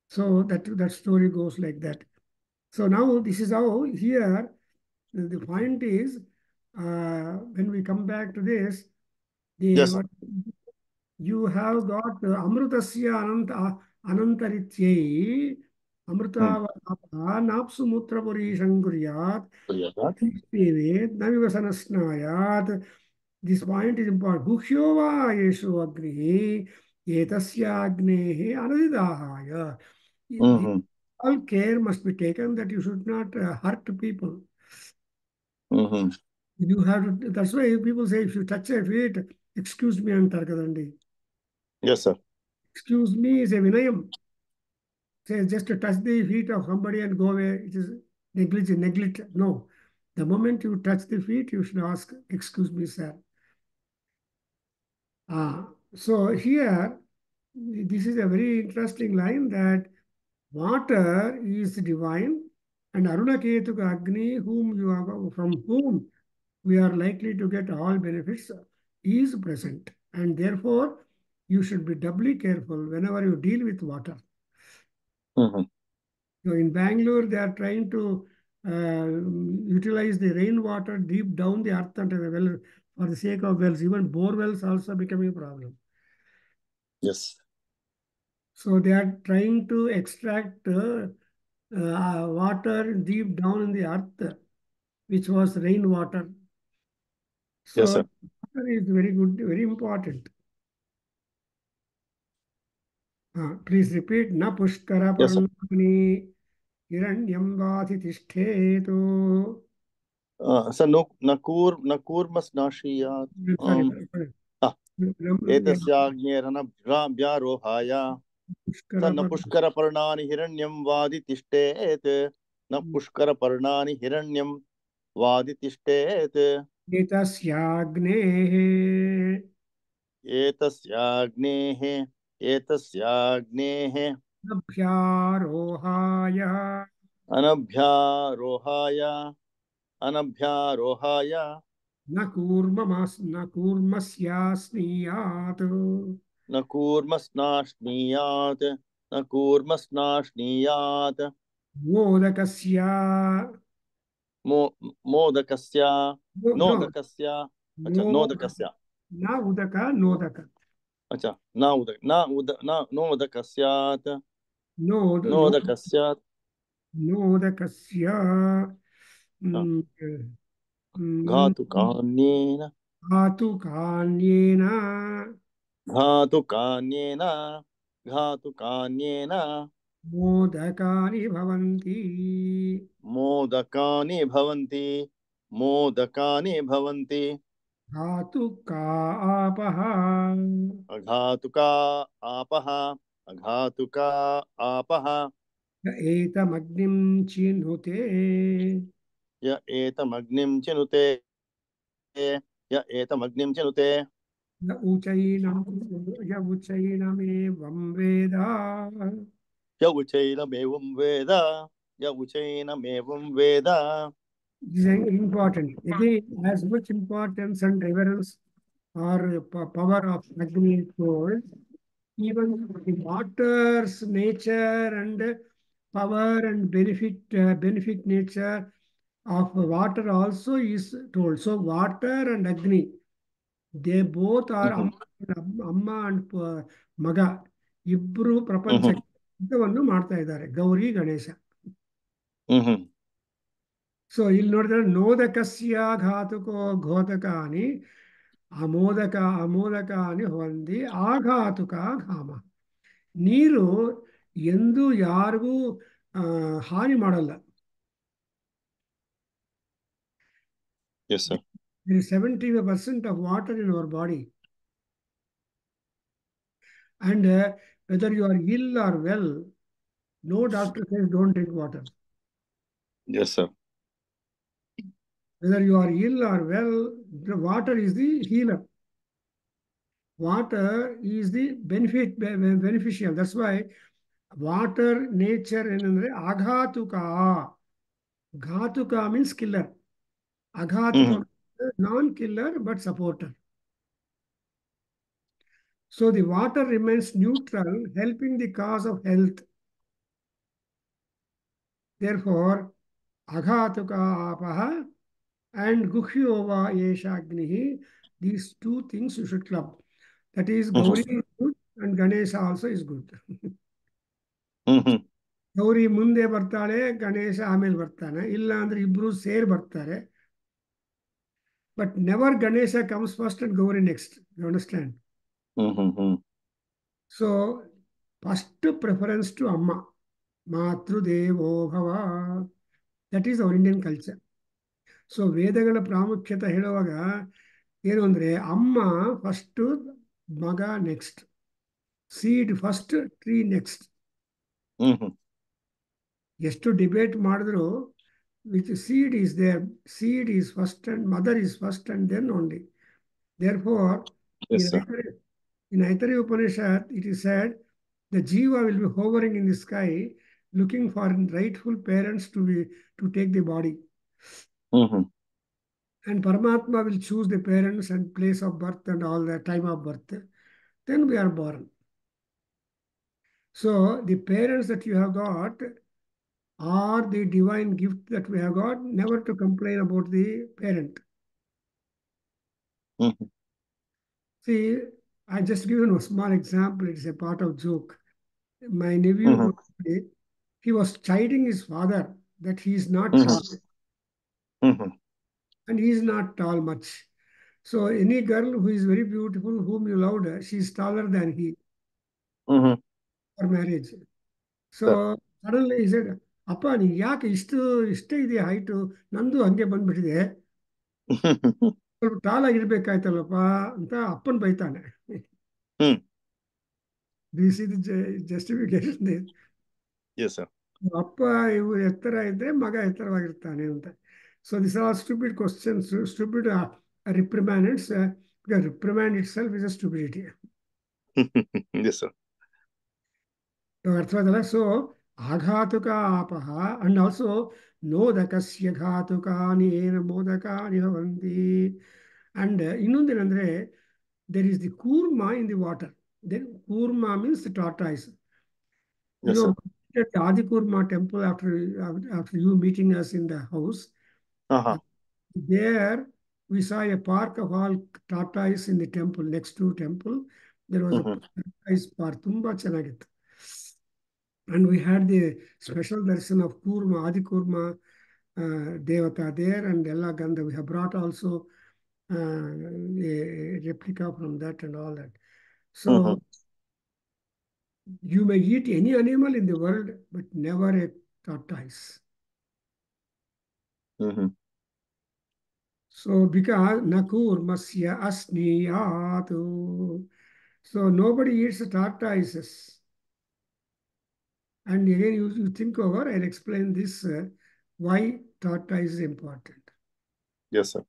So that story goes like that. So now this is how here the point is when we come back to this, you have got Amrutasya Anantarityai Amruta Napsu Mutra Purisham Kuryat Navivasana Snayat. This point is important. Guhyova Yeshu Agrihi Etasya Agnehi Anadidahaya. All care must be taken that you should not hurt people. You have to, that's why people say if you touch a feet, excuse me antar kadandi. Yes, sir. Excuse me is a vinayam. Say just to touch the feet of somebody and go away, it is neglect. No. The moment you touch the feet, you should ask, excuse me, sir. So here, this is a very interesting line that water is divine and Arunaketuka Agni, from whom we are likely to get all benefits, is present. And therefore, you should be doubly careful whenever you deal with water. So in Bangalore, they are trying to utilize the rainwater deep down the earth under the well for the sake of wells. Even bore wells also becoming a problem. Yes. So they are trying to extract water deep down in the earth which was rainwater. So Yes, sir. water is very good, very important. Please repeat. Na pushkara Yes, sir. parnani hiranyam vati tishthetu. So nakurmasnashiyat. Sorry. Ah, एतस्याग्नेरनभ्यारोहाय स Pushkara न पुष्करपर्णानि हिरण्यं वादितिष्ठेत् न पुष्करपर्णानि हिरण्यं वादितिष्ठेत् एतस्याग्नेः एतस्याग्नेः एतस्याग्नेः अभ्यारोहाय अनभ्यारोहाय अनभ्यारोहाय न कूर्मस्यास्नीयात् न कूर्मस्नाश्नीयात् न कूर्मस्नाश्नीयात् मोदकस्य मोदकस्य no नोदकस्य अच्छा no नोदकस्य न उदक नोदक अच्छा न उदक न उद न नोदकस्यात् नोद नो नोदकस्यात् नोदकस्य हाँ, mm, घातुकान्येन धातुकान्येन घातुकान्येन घातुकान्येन मोदकानि भवन्ति मोदकानि भवन्ति मोदकानि भवन्ति धातुका आपः अघातुका आपः अघातुका आपः एतमग्निं चिनुते य एतमग्निं चिनुते य एतमग्निं चिनुते य उचैनमेवं वेद य उचैनमेवं वेद य उचैनमेवं वेद This is important. Again, as much importance and reverence or power of Agni is told, even the water's nature and power and benefit nature of water also is told. So water and Agni, they both are ಹ್ಮ್ ಅಮ್ಮ and ಮಗ ಇಬ್ರು ಹ್ಮ್ ಪ್ರಪಂಚಕ್ಕೆ ಯುದ್ಧವನ್ನು ಮಾಡ್ತಾ ಇದ್ದಾರೆ ಗೌರಿ ಗಣೇಶ. ಹ್ಮ್ so ಇಲ್ಲಿ ನೋಡಿದ್ರೆ ನೋದಕಸ್ಯ ಘಾತುಕೋ ಘೋತಕಾನಿ ಅಮೋದಕಾನಿ ಹೊಂದಿ ಆಘಾತುಕ ಘಾಮ. ನೀರು ಎಂದೂ ಯಾರಿಗೂ ಹಾನಿ ಮಾಡಲ್ಲ. Yes, sir. There is 70% of water in our body. And whether you are ill or well, no doctor says don't drink water. Yes, sir. Whether you are ill or well, the water is the healer. Water is the beneficial. That's why water nature ಏನಂದ್ರೆ ಅಘಾತುಕ. ಘಾತುಕ means killer. ಅಘಾತುಕ non-killer but supporter. So the water remains neutral, helping the cause of health. Therefore, aghatuka apaha and guhyova yesha agnihi, these two things you should club. That is, Gauri is good and Ganesha also is good. Gauri ಮುಂದೆ ಬರ್ತಾಳೆ, ಗಣೇಶ ಆಮೇಲೆ ಬರ್ತಾನೆ. ಇಲ್ಲ ಅಂದ್ರೆ ಇಬ್ರು ಸೇರ್ ಬರ್ತಾರೆ. But never Ganesha comes first and Gauri next. You understand? So first preference to ಅಮ್ಮ. ಮಾತೃದೇವೋ ಭವ. That is our Indian culture. So ವೇದಗಳ ಪ್ರಾಮುಖ್ಯತೆ ಹೇಳುವಾಗ ಏನು ಅಂದ್ರೆ ಅಮ್ಮ ಫಸ್ಟ್, ಮಗ next, seed first, tree next. ಎಷ್ಟು ಡಿಬೇಟ್ ಮಾಡಿದ್ರು which seed is there, seed is first and mother is first and then only. Therefore, Yes, sir. in Aitareya Upanishad, it is said the jiva will be hovering in the sky looking for rightful parents to take the body. And Paramatma will choose the parents and place of birth and all the time of birth. Then we are born. So the parents that you have got are the divine gift that we have got. Never to complain about the parent. See, I just given a small example. It's a part of joke. My nephew, he was chiding his father that he is not tall. Mm-hmm. And he is not tall much. So any girl who is very beautiful, whom you loved, she is taller than he Mm-hmm. for marriage. Sir. So suddenly he said, ಅಪ್ಪ ನೀ ಯಾಕೆ ಇಷ್ಟೇ ಇದೆ height ನಂದು ಹಂಗೆ ಬಂದ್ಬಿಟ್ಟಿದೆ ಸ್ವಲ್ಪ tall ಆಗಿರ್ಬೇಕಾಯ್ತಲ್ಲಪ್ಪ ಅಂತ ಅಪ್ಪನ್ ಬೈತಾನೆ. Hmm. This is justification. Yes, sir. ಅಪ್ಪ ಇವರು ಎತ್ತರ ಇದ್ರೆ ಮಗ ಎತ್ತರವಾಗಿರ್ತಾನೆ ಅಂತ. So this are stupid questions, stupid reprimands. Reprimand itself is a stupidity. Yes, sir. ಅರ್ಥವಾದಲ್ಲ. ಸೊ ಆಘಾತುಕ ಆಪಹ ಅಂಡ್ ಆಲ್ಸೋ ನೋದಕಸ್ಯ ಘಾತುಕಾನಿ ಏನ ಮೋದಕಾನಿ ಭವಂತಿ. ಅಂಡ್ ಇನ್ನೊಂದೇನೆಂದ್ರೆ there is the kurma in the water. Then kurma means the tortoise. You Yes, know, sir. at the Adi Kurma temple, after you meeting us in the house, Uh-huh. there we saw a park of all tortoise in the temple. Next to temple, there was a Mm-hmm. tortoise park. Tumba ಚೆನ್ನಾಗಿತ್ತು. And we had the special darshan of Kurma, Adi Kurma Devata there, and Ella Gandha. We have brought also a replica from that and all that. So Mm-hmm. you may eat any animal in the world, but never a tortoise. Mm-hmm. So because nakurmasya asniyatu. So nobody eats tortoises. And again, you think over, I'll explain this why tortoise is important. Yes, sir.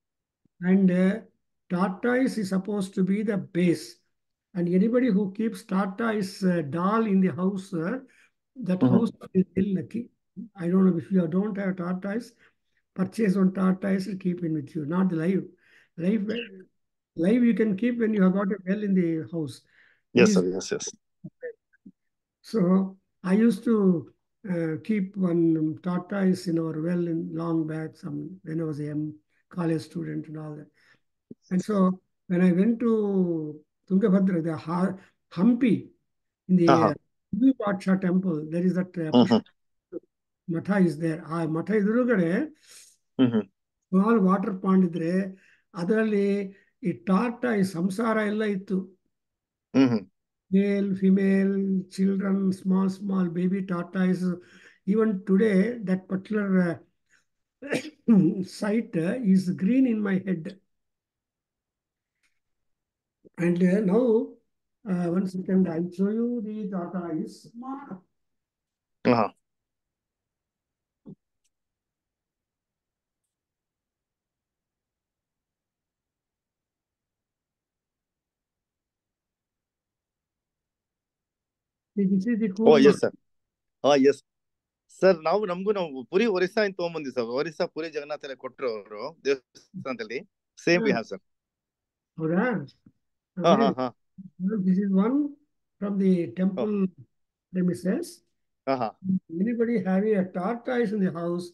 And tortoise is supposed to be the base. And anybody who keeps tortoise doll in the house, that Mm-hmm. house is still lucky. I don't know if you don't have tortoise, purchase one tortoise and keep in with you, not the live. Live, live you can keep when you have got a well in the house. Yes, These, sir. Yes, yes. so I used to keep one tortoise in our well in long back, when I was a young college student and all that. And so when I went to Tungabhadra, the Hampi, in the Uh-huh. Hindu Patsha temple, there is that Mm-hmm. Matha is there. ಆ ಮಠ ಎದುರುಗಡೆ Mm-hmm. Small water pond ಇದ್ರೆ ಅದರಲ್ಲಿ ಈ tortoise ಸಂಸಾರ ಎಲ್ಲ ಇತ್ತು. Mm-hmm. Male, female, children, small baby tortoise. Even today, that particular site is green in my head. And now, one second, I'll show you the tortoise. Uh-huh. This is the Oh, Kurma. yes, sir. Yes. Sir ನಾವು ಪುರಿ ಒರಿಸ್ಸಾ ಇಂದ ತಗೊಂಡ್ಬಂದಿ sir. Orissa Puri Jagannath ಎಲ್ಲ ಕೊಟ್ಟರು ಅವರು ದೇವಸ್ಥಾನದಲ್ಲಿ. Same we have sir. ಹೌದಾ? ಹಾ Very ಹಾ good. ಹಾ. This is one from the temple Oh. premises. Uh-huh. Anybody having a tortoise in the house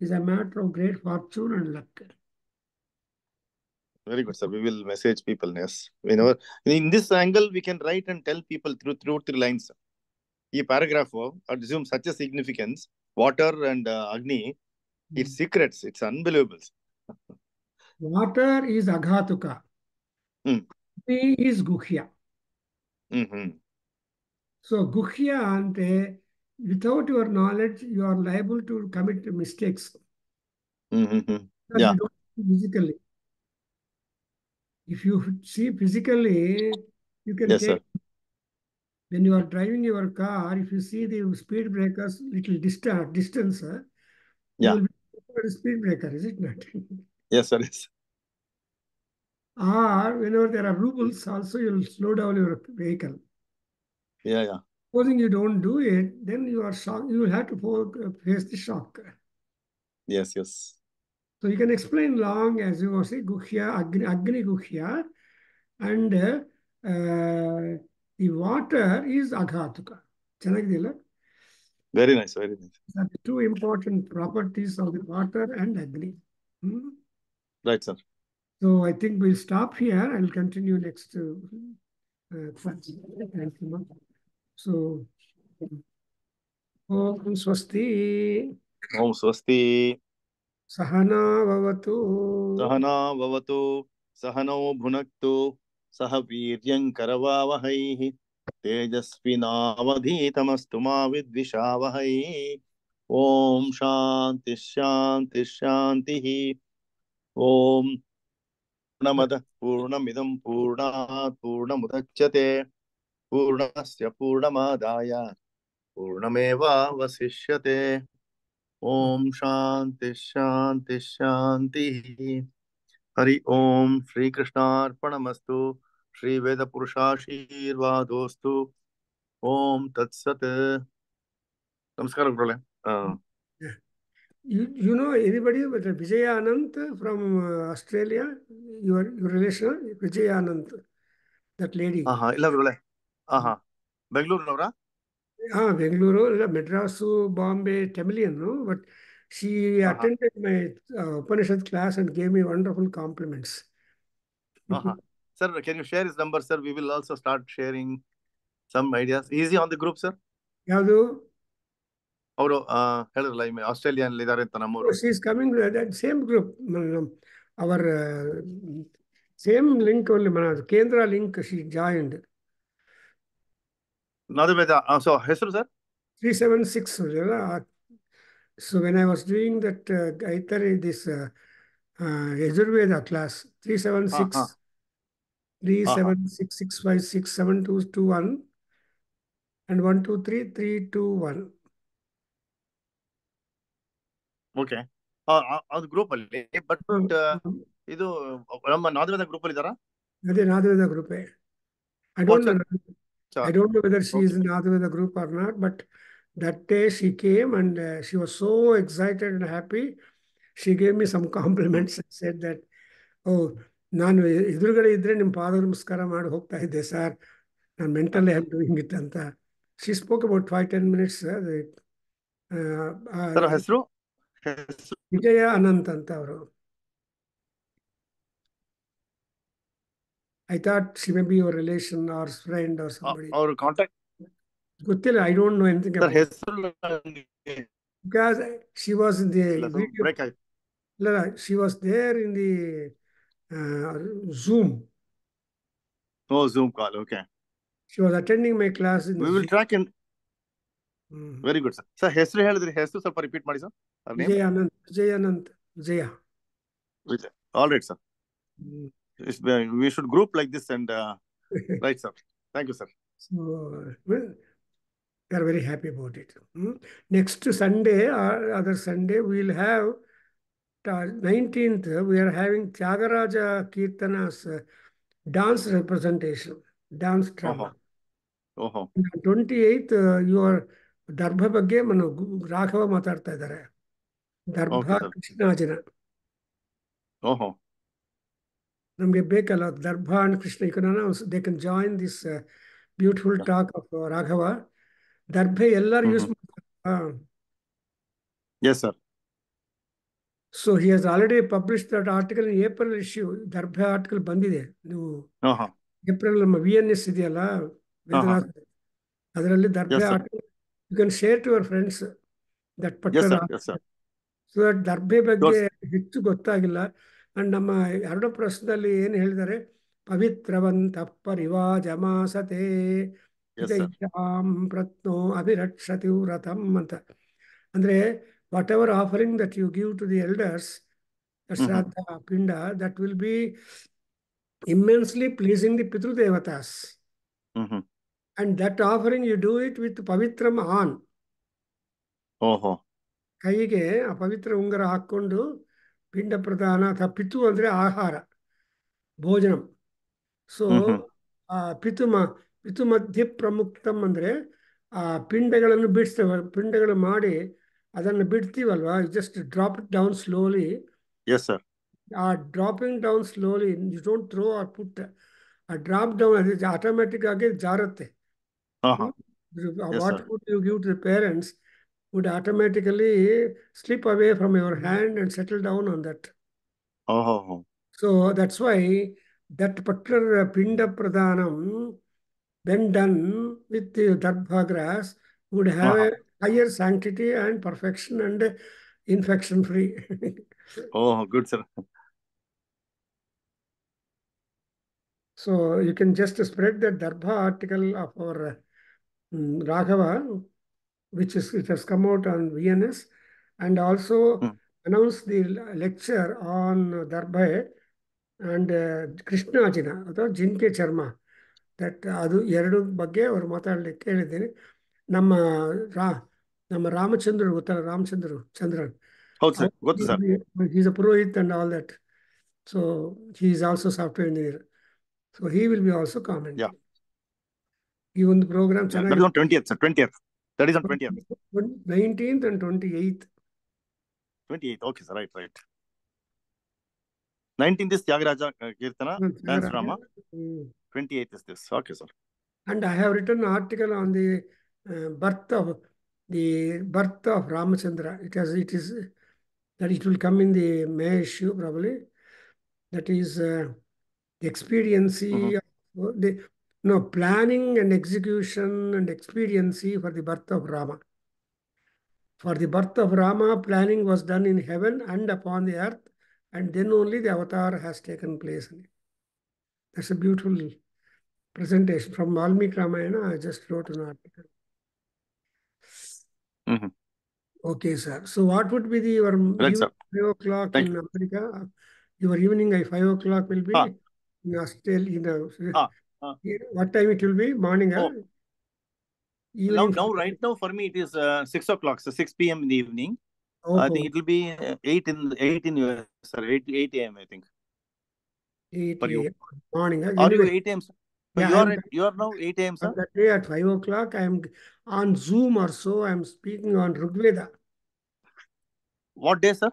is a matter of great fortune and luck. Very good, sir. We will message people. Yes. Whenever in this angle, we can write and tell people through 3 lines. ಈ paragraph assume such a significance. Water and Agni, its secrets, it's unbelievable. Water is Aghatuka. Mm. Agni is Guhya. Mm-hmm. So Guhya ante, without your knowledge, you are liable to commit mistakes. Mm-hmm. Because Yeah. you don't see physically. If you see physically, you can Yes, take. sir. When you are driving your car, if you see the speed breakers little distance, you Yeah. will be for a speed breaker, is it not? Yes, sir. Yes. Or whenever there are rules, also you will slow down your vehicle. Yeah, yeah. Supposing you don't do it, then you are shocked. You will have to face the shock. Yes, yes. So you can explain long as you say Guhya, Agni Guhya, and the water is Aghatuka. ಚೆನ್ನಾಗಿದೆಯಲ್ಲ? Very nice, very nice. These are the two important properties of the water and Agni. Right, sir. So I think we'll stop here. I'll continue next class. Thank you much. So, Om Swasti. Om Swasti. सहना भवतु सहना भवतु सहनौ भुनक्तु सह वीर्यं करवावहै तेजस्विनावधीतमस्तु मा विद्विषावहै ओम शांति शांति शांति ओम पूर्णमदः पूर्णमिदं पूर्णात् पूर्णमुदच्यते पूर्णस्य पूर्णमादाय पूर्णमेवावशिष्यते ओम शांति शांति शांति हरि ओम श्री कृष्णार्पणमस्तु श्री वेद पुरुषाशीर्वादोस्तु ओम तत्सत नमस्कार गुरुले you know anybody with Vijaya Anand from Australia? Your relation, Vijaya Anand, that lady. ಇಲ್ಲ ಗುರುಳೆ ಬೆಂಗಳೂರಿನವರಾ Bengaluru, Madrasu, Bombay, Tamilian, no? But she attended my Upanishad class and gave me wonderful compliments. Sir, can you share his number, sir? We will also start sharing some ideas. Easy on the group, sir. ಯಾವುದು? ಅವರು ಹೇಳಿದ್ರಲ್ಲ Australian ಇದ್ದಾರೆ ಅಂತ ನಮ್ಮವರು. She is coming to that same group. Our same link only, Kendra link, she joined. Nadaveda so ಹೆಸರು sir 376. So when I was doing that Gaitari, this Yajurveda class, 376 376656721 and 123321. Okay ಅದು group ಅಲ್ಲಿ but ಇದು ನಮ್ಮ ನಾದವೇದ group ಅಲ್ಲಿ ಇದ್ದಾರಾ? ಅದೇ ನಾದವೇದ group. I don't know whether she is in Nadaveda group or not, but that day she came and she was so excited and happy. She gave me some compliments and said that, oh, ನಾನು ಎದುರುಗಡೆ ಇದ್ರೆ ನಿಮ್ಮ ಪಾದ ನಮಸ್ಕಾರ ಮಾಡಿ ಹೋಗ್ತಾ ಇದ್ದೆ sir, ನಾನು ಮೆಂಟಲಿ ಆಮ್ ಡೂಯಿಂಗ್ ಇಟ್ ಅಂತ. She spoke about 5-10 minutes. ಹೆಸರು ವಿಜಯ ಅನಂತ್ ಅಂತ ಅವರು. I thought she may be your relation or friend or somebody. Our contact. ಗೊತ್ತಿಲ್ಲ, I don't know anything about it. Because she was in the video. She was there in the Zoom. Oh, Zoom call. Okay. She was attending my class in We will Zoom. track in. Very good, sir. Sir, ಹೆಸರು ಹೇಳಿದ್ರಿ, ಹೆಸರು ಸ್ವಲ್ಪ repeat ಮಾಡಿ sir. Vijay Anand. Vijay Anand. Vijaya. All right, sir. We should group like this and right, sir. Thank you, sir. So, well, we are very happy about it. Next Sunday or other Sunday, we will have 19th, we are having Tyagaraja Kirtana's dance representation, dance drama. 28th, your Darbha ಬಗ್ಗೆ ರಾಘವ ಮಾತಾಡ್ತಾ ಇದ್ದಾರೆ. ದರ್ಭ ಕೃಷ್ಣಾಜಿನ. ನಮಗೆ ಬೇಕಲ್ಲ ದರ್ಭ and Krishna. They can join this beautiful talk of Raghava. ದರ್ಭೆ ಎಲ್ಲರೂ use ಮಾಡ್ತಾರೆ. Yes, sir. So he has already published that article in April issue. ದರ್ಭೆ article ಬಂದಿದೆ. ನೀವು ಏಪ್ರಿಲ್ ನಮ್ಮ VNS ಇದೆಯಲ್ಲ ವೇದರಾಜ್, ಅದರಲ್ಲಿ ದರ್ಭೆ article you can share to your friends that particular article. So that ದರ್ಭೆ ಬಗ್ಗೆ ಹೆಚ್ಚು ಗೊತ್ತಾಗಿಲ್ಲ. ಅಂಡ್ ನಮ್ಮ ಎರಡು ಪ್ರಶ್ನದಲ್ಲಿ ಏನು ಹೇಳಿದ್ದಾರೆ, ಪವಿತ್ರವಂತ ಪರಿವಾಜಮಾಸತೆ ಪ್ರತ್ನೋ ಅಭಿರಕ್ಷತಿ ವ್ರತಂ ಅಂತ. ಅಂದ್ರೆ whatever offering that you give to the elders, ಶ್ರಾದ್ದ ಪಿಂಡ, that will be immensely pleasing the ಪಿತೃದೇವತಾಸ್. And that offering you do it with ಪವಿತ್ರಂ ಆನ್. ಕೈಗೆ ಆ ಪವಿತ್ರ ಉಂಗುರ ಹಾಕೊಂಡು ಪಿಂಡ ಪ್ರದಾನ ಅಥವಾ ಪಿತು ಅಂದರೆ ಆಹಾರ, ಭೋಜನಂ. ಸೊ ಆ ಪಿತು ಮಧ್ಯ ಪ್ರಮುಕ್ತಂ ಅಂದರೆ ಆ ಪಿಂಡಗಳನ್ನು ಬಿಡಿಸ್ತೇವೆ, ಪಿಂಡಗಳು ಮಾಡಿ ಅದನ್ನು ಬಿಡ್ತೀವಲ್ವಾ, just drop it down slowly. ಆ dropping down slowly, you don't throw or put, ಆ ಡ್ರಾಪ್ ಡೌನ್ ಅದು ಆಟೋಮೆಟಿಕ್ ಆಗಿ ಜಾರುತ್ತೆ. What food you give to the parents would automatically slip away from your hand and settle down on that. So that's why that particular Pinda Pradhanam, when done with the Darbha grass, would have a higher sanctity and perfection and infection free. Oh, good, sir. So you can just spread the Darbha article of our Raghava, which it has come out on VNS, and also announce the lecture on Darbha and Krishnajina, ಅಥವಾ ಜಿಂಕೆ ಚರ್ಮ. That ಅದು ಎರಡು ಬಗ್ಗೆ ಅವ್ರು ಮಾತಾಡ್ಲಿಕ್ಕೆ ಹೇಳಿದ್ದೀನಿ. ನಮ್ಮ ರಾಮಚಂದ್ರರು ಗೊತ್ತಲ್ಲ, ಚಂದ್ರನ್. ಹೌದು ಸರ್, ಗೊತ್ತು sir. He's a Purohit and all that. So he is also software engineer. So he will be also commenting. Yeah. ಈ ಒಂದು program That is on 20th, sir. 20th. That is on 20th. 19th and 28th. 28th. Okay, sir. Right. 19th is Tyagaraja Kirtana, Dance Drama. 28th is this. Okay, sir. And I have written an article on the birth of Ramachandra. It will come in the May issue probably. That is the expediency of planning and execution and expediency for the birth of Rama. For the birth of Rama, planning was done in heaven and upon the earth, and then only the avatar has taken place. That's a beautiful presentation from Valmiki Ramayana. I just wrote an article. Okay, sir. So what would be your Right, sir. 5 o'clock in America? Your evening at 5 o'clock will be in Australia. What time it will be? Morning? Evening? Right now for me it is 6 o'clock, so 6 p.m. in the evening. I think it will be 8 in US, sir. 8 a.m. I think. 8 a.m. morning. Are you 8 a.m. sir? Yeah, you are now 8 a.m. sir. That day at 5 o'clock, I am on Zoom or so. I am speaking on Rigveda. What day, sir?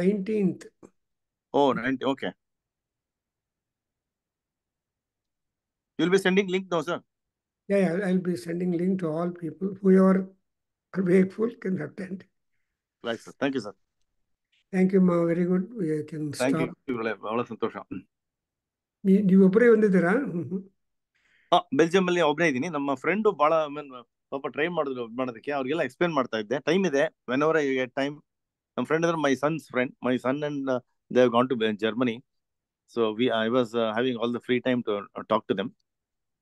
19th. Oh, 19th. Okay. You'll be sending link now, sir. Yeah, I'll be sending link to all people who are wakeful can attend. Right, sir. Thank you, sir. Thank you, Ma. Very good. We can stop. Thank you. ಬಹಳ ಸಂತೋಷ. ನೀವು ಒಬ್ಬರೇ ಬಂದಿದ್ದೀರಾ? Belgium ಅಲ್ಲಿ ಒಬ್ಬನೇ ಇದ್ದೀನಿ. ನಮ್ಮ friend ಬಹಳ ಪಾಪ ಟ್ರೈ ಮಾಡೋದಕ್ಕೆ ಅವ್ರಿಗೆಲ್ಲ ಎಕ್ಸ್ಪ್ಲೇನ್ ಮಾಡ್ತಾ ಇದ್ದೆ. ಟೈಮ್ ಇದೆ, whenever you get time. ನಮ್ಮ ಫ್ರೆಂಡ್ ಅಂದ್ರೆ my son and they have gone to Germany. So I was having all the free time to talk to them.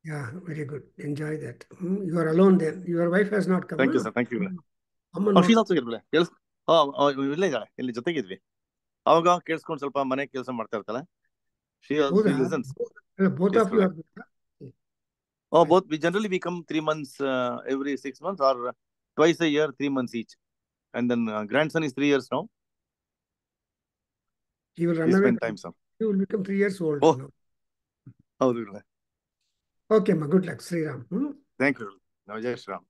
Yeah, very good. Enjoy that. You are alone then. Your wife has not come. Thank you, sir. Thank you. She's also here. ಇಲ್ಲೇ ಇದ್ದಾಳೆ, ಇಲ್ಲಿ ಜೊತೆಗಿದ್ವಿ. ಅವಾಗ ಕೇಳಿಸ್ಕೊಂಡು ಸ್ವಲ್ಪ ಮನೆ ಕೆಲಸ ಮಾಡ್ತಾ ಇರ್ತಾಳೆ. She listens. Both of you are there? Both. We come 3 months every 6 months, or twice a year, 3 months each. And then grandson is 3 years now. He will run away. Spend time, sir. He will become 3 years old. Oh. Okay, ma. Good luck, Sri Ram. Thank you. Now, Jai Shri Ram.